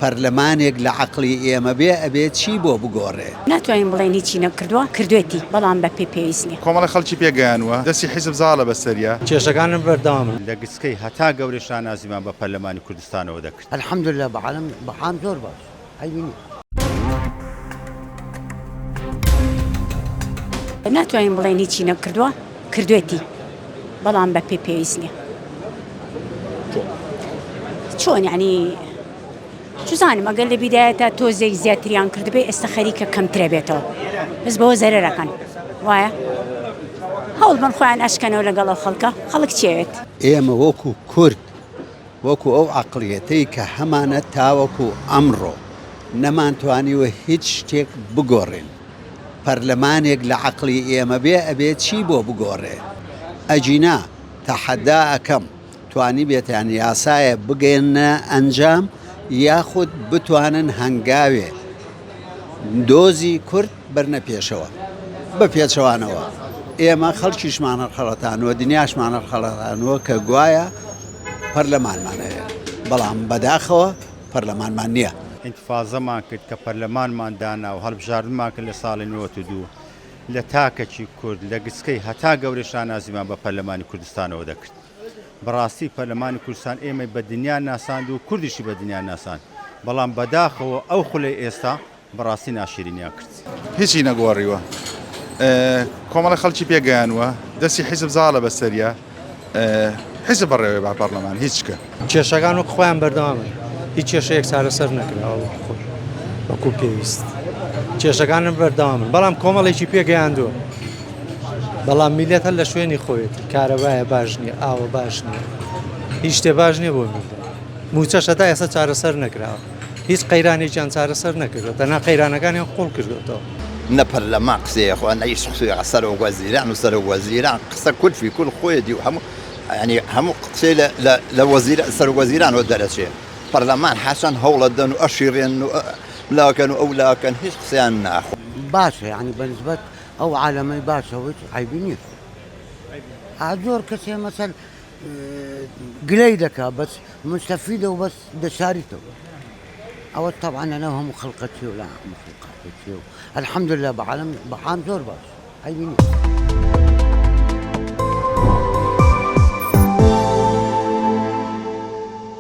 پەرلەمانێک لە عەقڵی ئێمە بێ ئەبێت چی بۆ بگۆڕێ؟ ناتوانین بڵێن هیچی نەکردووە کردوێتی بەڵام بە پێویست نییە. کۆمەڵی خەڵکی پێگەیانوە دەستی حیزب زاڵە بەسەریە کێشەکانم بەردەوامن لە گسکەی هەتا گەورەی شانازیمان بە پەرلەمانی کوردستانەوە دەکرد. الحەمدولله بەعام زۆر باش هەیبینی. ناتوانین بڵێن هیچی نەکردووە کردوێتی بەڵام بە پێویست نییە. چۆن یعنی چزانم ئەگەر لە بیدایەتە تۆزێک زیاتریان کردبێ ئێستا خەریکە کەمترە بێتەوە بەس بەوە زەرەرەکەن وایە هەوڵ بن خۆیان ئەشکەنەوە لەگەڵ خەڵکە خەڵک چێوێت. ئێمە وەکو کورد وەکو ئەو عەقڵیەتەی کە هەمانە تاوەکو ئەمڕۆ نەمانتوانیوە هیچ شتێک بگۆڕین. پەرلەمانێک لە عەقڵی ئێمە بێ ئەبێت چی بۆ بگۆڕێ؟ ئەجینا تەحەدا ئەکەم توانی بێتیان یاسایە بگەێنە ئەنجام یاخود بتوانن هەنگاوێ دۆزی کورد بەرنە پێشەوە بە پێچەوانەوە. ئێمە خەڵکیشمانە خەڵەتانەوە دنیاشمانە خەڵەتانەوە کە گوایە پەرلەمانمانەیە بەڵام بەداخەوە پەرلەمانمان نییە. ئینتیفازەمان کرد کە پەرلەمانمان دانا و هەڵبژاردنمان کرد لە ساڵی 92 لە تاکەکی کورد لە گسکەی هەتا گەورەی شانازیمان بە پەرلەمانی کوردستانەوە دەکرد. بەڕاستی پەرلەمانی کوردستان ئێمە بە دنیا ناساند و کوردیشی بە دنیا ناساند بەڵام بەداخەوە ئەو خولەی ئێستا بەڕاستی ناشرینیان کرد. هیچی نەگۆڕیوە کۆمەڵی خەڵکی پێگەیانوە دەستی حیزب زاڵە بەسەریە حیزب بەڕێوەی با پەرلەمان هیچکە کێشەکان و خۆیان بەردەوامن هیچ کێشەیەک چارەسەر نەکراوە وەکو پێویست کێشەکانم بەردەوامن بەڵام کۆمەڵێکی پێگەیاندووە بەڵام میلەتە لە شوێنی خۆیەتی کارەبایە باش نییە ئاوە باش نییە هیچ شتێ باش نییە بۆ میلەت موچەشەتا ئێستا چارەسەر نەکراوە هیچ قەیرانێکیان چارەسەر نەکردوە تەنها قەیرانەکانیان قوڵ کردوێتەوە. نەپەر لە ما قسەیەخوا نەیش قسەی سەرۆک وەزیران و سەرۆک وەزیران قسە کورد فی کول خۆیەتی و هەموو ینی هەموو قسەی لە سەرۆک وەزیرانەوە دەرەچێت پەرلەمان حەسەن هەوڵە دەن و ئەشیڕێن و لاکەن و ئەو لاکەن هیچ قسەیان ناخۆ باشە یعنی بەنسبەت ئەو عالەمەی باشەوەی عیبی نییە. زۆر کەسێ مەسەل گلەی دەکا بەس مستەفیدە و بەس دەشاریتەوە ئەوە طبعا لەناو هەموو خەڵقەتی و لا هەموو خەڵقەتی و الحەمدولله بەعام زۆر باش عیبی نییە.